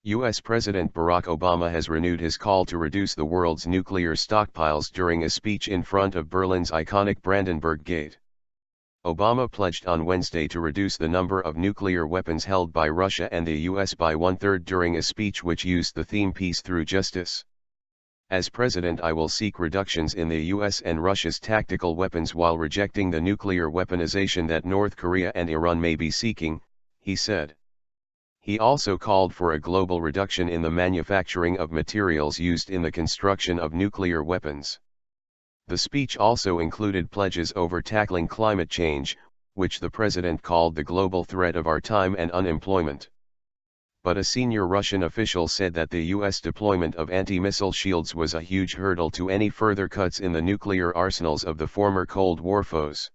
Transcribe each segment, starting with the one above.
U.S. President Barack Obama has renewed his call to reduce the world's nuclear stockpiles during a speech in front of Berlin's iconic Brandenburg Gate. Obama pledged on Wednesday to reduce the number of nuclear weapons held by Russia and the U.S. by one-third during a speech which used the theme Peace Through Justice. As president, I will seek reductions in the U.S. and Russia's tactical weapons while rejecting the nuclear weaponization that North Korea and Iran may be seeking, he said. He also called for a global reduction in the manufacturing of materials used in the construction of nuclear weapons. The speech also included pledges over tackling climate change, which the president called the global threat of our time, and unemployment. But a senior Russian official said that the U.S. deployment of anti-missile shields was a huge hurdle to any further cuts in the nuclear arsenals of the former Cold War foes.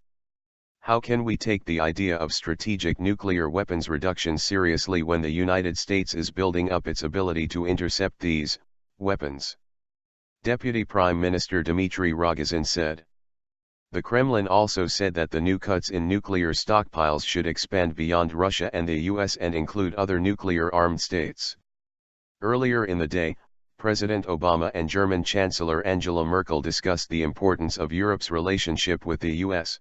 How can we take the idea of strategic nuclear weapons reduction seriously when the United States is building up its ability to intercept these weapons? Deputy Prime Minister Dmitry Rogozin said. The Kremlin also said that the new cuts in nuclear stockpiles should expand beyond Russia and the US and include other nuclear-armed states. Earlier in the day, President Obama and German Chancellor Angela Merkel discussed the importance of Europe's relationship with the US.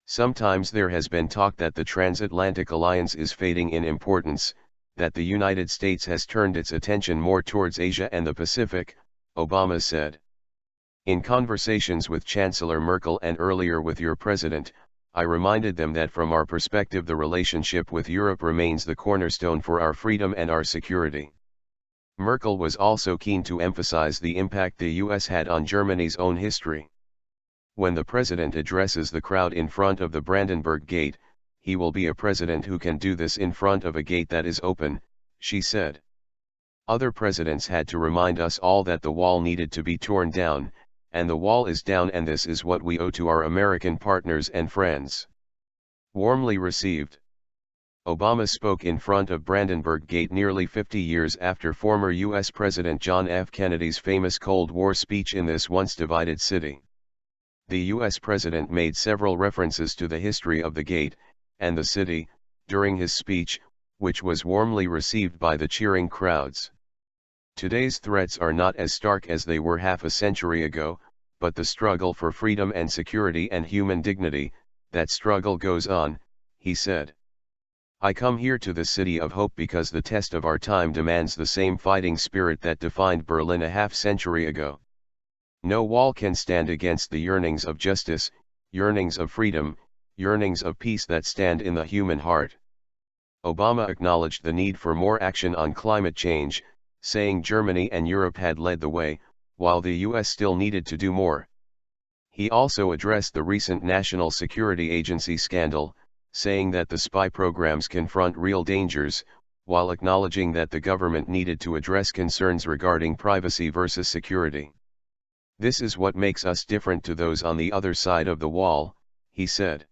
Sometimes there has been talk that the transatlantic alliance is fading in importance, that the United States has turned its attention more towards Asia and the Pacific, Obama said. In conversations with Chancellor Merkel and earlier with your president, I reminded them that from our perspective the relationship with Europe remains the cornerstone for our freedom and our security. Merkel was also keen to emphasize the impact the US had on Germany's own history. When the president addresses the crowd in front of the Brandenburg Gate, he will be a president who can do this in front of a gate that is open, she said. Other presidents had to remind us all that the wall needed to be torn down, and the wall is down, and this is what we owe to our American partners and friends. Warmly received. Obama spoke in front of Brandenburg Gate nearly 50 years after former U.S. President John F. Kennedy's famous Cold War speech in this once divided city. The U.S. President made several references to the history of the gate, and the city, during his speech, which was warmly received by the cheering crowds. Today's threats are not as stark as they were half a century ago, but the struggle for freedom and security and human dignity, that struggle goes on, he said. I come here to the city of hope because the test of our time demands the same fighting spirit that defined Berlin a half-century ago. No wall can stand against the yearnings of justice, yearnings of freedom, yearnings of peace that stand in the human heart. Obama acknowledged the need for more action on climate change, saying Germany and Europe had led the way, while the US still needed to do more. He also addressed the recent National Security Agency scandal, saying that the spy programs confront real dangers, while acknowledging that the government needed to address concerns regarding privacy versus security. This is what makes us different to those on the other side of the wall, he said.